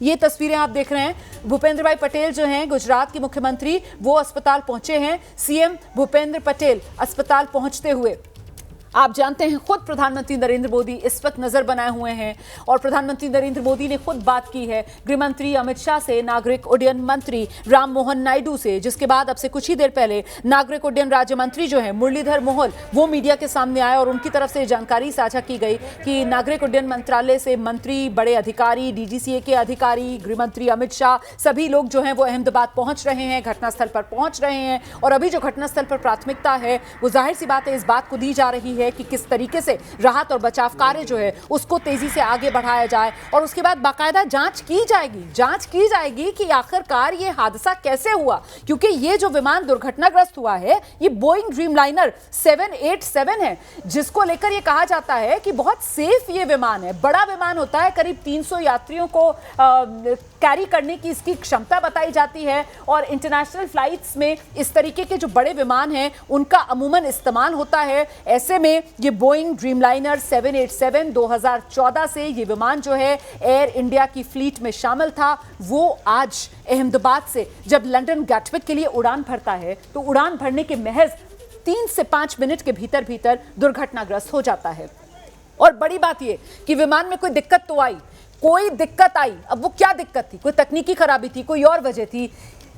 ये तस्वीरें आप देख रहे हैं। भूपेंद्र भाई पटेल जो हैं गुजरात के मुख्यमंत्री, वो अस्पताल पहुंचे हैं। सीएम भूपेंद्र पटेल अस्पताल पहुंचते हुए आप जानते हैं खुद प्रधानमंत्री नरेंद्र मोदी इस वक्त नजर बनाए हुए हैं और प्रधानमंत्री नरेंद्र मोदी ने खुद बात की है गृह मंत्री अमित शाह से, नागरिक उड्डयन मंत्री राममोहन नायडू से, जिसके बाद अब से कुछ ही देर पहले नागरिक उड्डयन राज्य मंत्री जो है मुरलीधर मोहोल वो मीडिया के सामने आए और उनकी तरफ से जानकारी साझा की गई कि नागरिक उड्डयन मंत्रालय से मंत्री, बड़े अधिकारी, डीजीसीए के अधिकारी, गृह मंत्री अमित शाह सभी लोग जो हैं वो अहमदाबाद पहुंच रहे हैं, घटनास्थल पर पहुंच रहे हैं। और अभी जो घटनास्थल पर प्राथमिकता है वो जाहिर सी बात है इस बात को दी जा रही है कि किस तरीके से राहत और बचाव कार्य जो है उसको तेजी से आगे बढ़ाया जाए और उसके बाद बाकायदा जांच की जाएगी कि आखिरकार ये हादसा कैसे हुआ, क्योंकि ये जो विमान दुर्घटनाग्रस्त हुआ है ये बोइंग ड्रीमलाइनर 787 है, जिसको लेकर ये कहा जाता है कि बहुत सेफ ये विमान है। बड़ा विमान होता है, करीब 300 यात्रियों को कैरी करने की इसकी क्षमता बताई जाती है और इंटरनेशनल फ्लाइट्स में इस तरीके के जो बड़े विमान हैं उनका अमूमन इस्तेमाल होता है। ऐसे में ये बोइंग ड्रीमलाइनर 787 2014 से ये विमान जो है एयर इंडिया की फ्लीट में शामिल था। वो आज अहमदाबाद से जब लंदन गैटविक के लिए उड़ान भरता है तो उड़ान भरने के महज 3 से 5 मिनट के भीतर भीतर दुर्घटनाग्रस्त हो जाता है। और बड़ी बात ये कि विमान में कोई दिक्कत तो आई, कोई दिक्कत आई, अब वो क्या दिक्कत थी, कोई तकनीकी खराबी थी, कोई और वजह थी,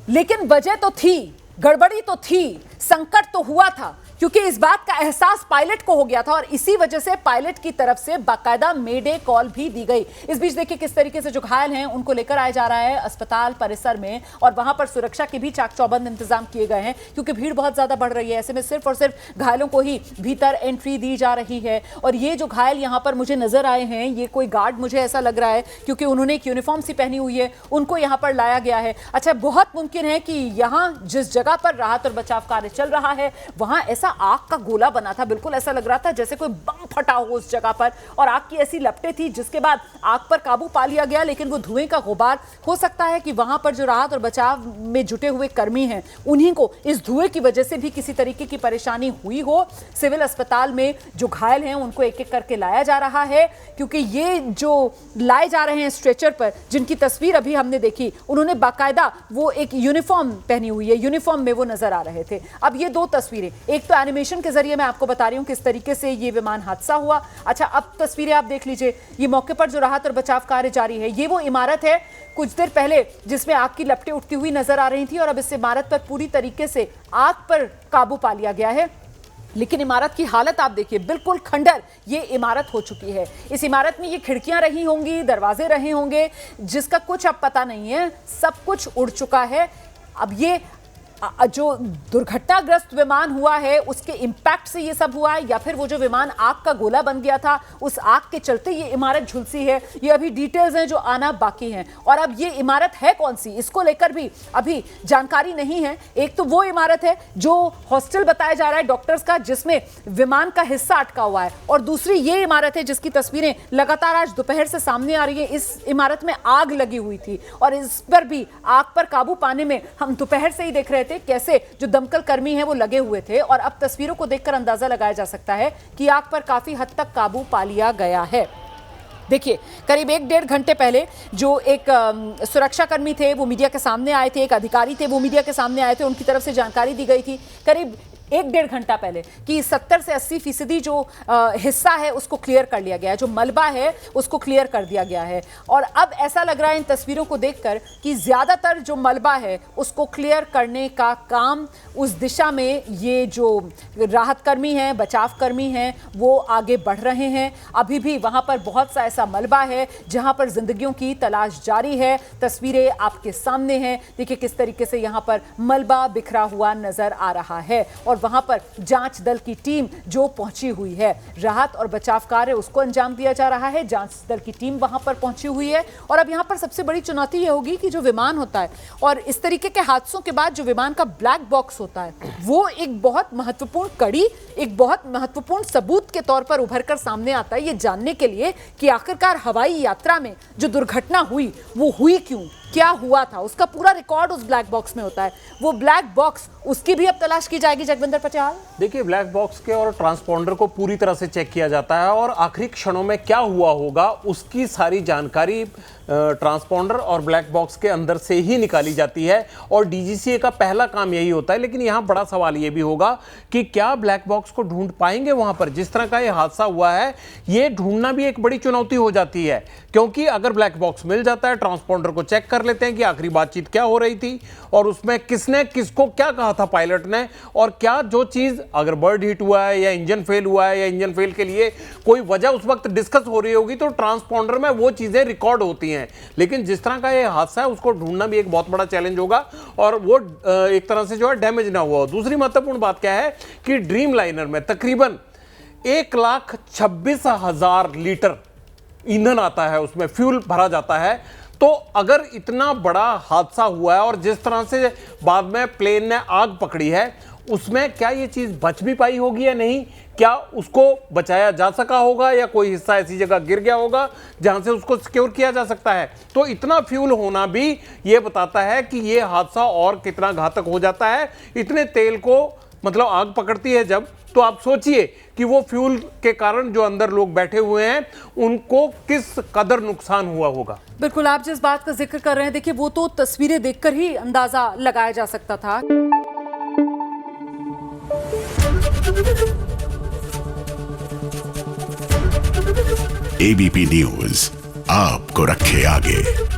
लेकिन वजह तो थी, गड़बड़ी तो थी, संकट तो हुआ था, क्योंकि इस बात का एहसास पायलट को हो गया था और इसी वजह से पायलट की तरफ से बाकायदा मेडे कॉल भी दी गई। इस बीच देखिए किस तरीके से जो घायल हैं उनको लेकर आया जा रहा है अस्पताल परिसर में और वहां पर सुरक्षा के भी चाक चौबंद इंतजाम किए गए हैं, क्योंकि भीड़ बहुत ज्यादा बढ़ रही है। ऐसे में सिर्फ और सिर्फ घायलों को ही भीतर एंट्री दी जा रही है। और ये जो घायल यहां पर मुझे नजर आए हैं ये कोई गार्ड मुझे ऐसा लग रहा है, क्योंकि उन्होंने एक यूनिफॉर्म सी पहनी हुई है, उनको यहां पर लाया गया है। अच्छा, बहुत मुमकिन है कि यहां जिस जगह पर राहत और बचाव कार्य चल रहा है वहां ऐसा आग का गोला बना था, बिल्कुल ऐसा लग रहा था जैसे कोई बम फटा हो उस जगह पर और आग की ऐसी लपटें थी, जिसके बाद आग पर काबू पा लिया गया। लेकिन वो धुएं का गुबार, हो सकता है कि वहां पर जो राहत और बचाव में जुटे हुए कर्मी हैं उन्हीं को इस धुएं की वजह से भी किसी तरीके की परेशानी हुई हो। सिविल अस्पताल में जो घायल हैं उनको एक एक करके लाया जा रहा है, क्योंकि ये जो लाए जा रहे हैं स्ट्रेचर पर, जिनकी तस्वीर अभी हमने देखी, उन्होंने बाकायदा वो एक यूनिफॉर्म पहनी हुई है, यूनिफॉर्म में वो नजर आ रहे थे। अब ये दो तस्वीरें, एक तो एनिमेशन के जरिए मैं आपको बता रही हूं किस तरीके से ये विमान हादसा हुआ। अच्छा, अब तस्वीरें आप देख लीजिए। ये मौके पर जो राहत और बचाव कार्य जारी है, ये वो इमारत है कुछ देर पहले जिसमें आग की लपटें उठती हुई नजर आ रही थी और अब इस इमारत पर पूरी तरीके से आग पर काबू पा लिया गया है। लेकिन इमारत की हालत आप देखिए, बिल्कुल खंडर ये इमारत हो चुकी है। इस इमारत में ये खिड़कियां रही होंगी, दरवाजे रहे होंगे, जिसका कुछ अब पता नहीं है, सब कुछ उड़ चुका है। अब ये जो दुर्घटनाग्रस्त विमान हुआ है उसके इंपैक्ट से ये सब हुआ है या फिर वो जो विमान आग का गोला बन गया था उस आग के चलते ये इमारत झुलसी है, ये अभी डिटेल्स हैं जो आना बाकी हैं। और अब ये इमारत है कौन सी, इसको लेकर भी अभी जानकारी नहीं है। एक तो वो इमारत है जो हॉस्टल बताया जा रहा है डॉक्टर्स का, जिसमें विमान का हिस्सा अटका हुआ है, और दूसरी ये इमारत है जिसकी तस्वीरें लगातार आज दोपहर से सामने आ रही है। इस इमारत में आग लगी हुई थी और इस पर भी आग पर काबू पाने में हम दोपहर से ही देख रहे थे कैसे जो दमकल कर्मी हैं वो लगे हुए थे। और अब तस्वीरों को देखकर अंदाजा लगाया जा सकता है कि आग पर काफी हद तक काबू पा लिया गया है। देखिए, करीब 1-1.5 घंटे पहले जो एक सुरक्षा कर्मी थे वो मीडिया के सामने आए थे, एक अधिकारी थे वो मीडिया के सामने आए थे, उनकी तरफ से जानकारी दी गई थी करीब 1-1.5 घंटा पहले कि 70 से 80% जो हिस्सा है उसको क्लियर कर लिया गया है, जो मलबा है उसको क्लियर कर दिया गया है। और अब ऐसा लग रहा है इन तस्वीरों को देखकर कि ज्यादातर जो मलबा है उसको क्लियर करने का काम उस दिशा में ये जो राहत कर्मी हैं, बचाव कर्मी हैं, वो आगे बढ़ रहे हैं। अभी भी वहां पर बहुत सा ऐसा मलबा है जहां पर जिंदगियों की तलाश जारी है। तस्वीरें आपके सामने हैं, देखिए किस तरीके से यहां पर मलबा बिखरा हुआ नजर आ रहा है और वहां पर जांच दल की टीम जो पहुंची हुई है, राहत और बचाव कार्य उसको अंजाम दिया जा रहा है। जांच दल की टीम वहां पर पहुंची हुई है और अब यहां पर सबसे बड़ी चुनौती ये होगी कि जो विमान होता है और इस तरीके के हादसों के बाद जो विमान का ब्लैक बॉक्स होता है वो एक बहुत महत्वपूर्ण कड़ी, एक बहुत महत्वपूर्ण सबूत के तौर पर उभर कर सामने आता है, ये जानने के लिए कि आखिरकार हवाई यात्रा में जो दुर्घटना हुई वो हुई क्यों, क्या हुआ था, उसका पूरा रिकॉर्ड उस ब्लैक बॉक्स में होता है। वो ब्लैक बॉक्स, उसकी भी अब तलाश की जाएगी जगविंदर पटियाल। देखिए, ब्लैक बॉक्स के और ट्रांसपॉन्डर को पूरी तरह से चेक किया जाता है और आखिरी क्षणों में क्या हुआ होगा उसकी सारी जानकारी ट्रांसपॉन्डर और ब्लैक बॉक्स के अंदर से ही निकाली जाती है और डीजीसीए का पहला काम यही होता है। लेकिन यहाँ बड़ा सवाल ये भी होगा कि क्या ब्लैक बॉक्स को ढूंढ पाएंगे वहां पर? जिस तरह का ये हादसा हुआ है, ये ढूंढना भी एक बड़ी चुनौती हो जाती है, क्योंकि अगर ब्लैक बॉक्स मिल जाता है, ट्रांसपॉन्डर को चेक कर लेते हैं कि आखिरी बातचीत क्या हो रही थी और उसमें किसने किसको क्या कहा था पायलट ने, और क्या जो चीज अगर बर्ड हिट हुआ है या इंजन फेल हुआ है या इंजन फेल के लिए कोई वजह उस वक्त डिस्कस हो रही होगी तो ट्रांसपॉन्डर में वो चीजें रिकॉर्ड होती हैं। लेकिन जिस तरह का ये हादसा है उसको ढूंढना भी एक बहुत बड़ा चैलेंज होगा और वो एक तरह से जो है डैमेज ना हुआ हो। दूसरी महत्वपूर्ण बात क्या है कि ड्रीम लाइनर में तकरीबन 1,26,000 लीटर ईंधन आता है, उसमें फ्यूल भरा जाता है। तो अगर इतना बड़ा हादसा हुआ है और जिस तरह से बाद में प्लेन ने आग पकड़ी है, उसमें क्या ये चीज बच भी पाई होगी या नहीं? क्या उसको बचाया जा सका होगा या कोई हिस्सा ऐसी जगह गिर गया होगा जहां से उसको सिक्योर किया जा सकता है? तो इतना फ्यूल होना भी ये बताता है कि ये हादसा और कितना घातक हो जाता है। इतने तेल को मतलब आग पकड़ती है जब, तो आप सोचिए कि वो फ्यूल के कारण जो अंदर लोग बैठे हुए हैं उनको किस कदर नुकसान हुआ होगा। बिल्कुल, आप जिस बात का जिक्र कर रहे हैं, देखिए वो तो तस्वीरें देखकर ही अंदाजा लगाया जा सकता था। एबीपी न्यूज आपको रखे आगे।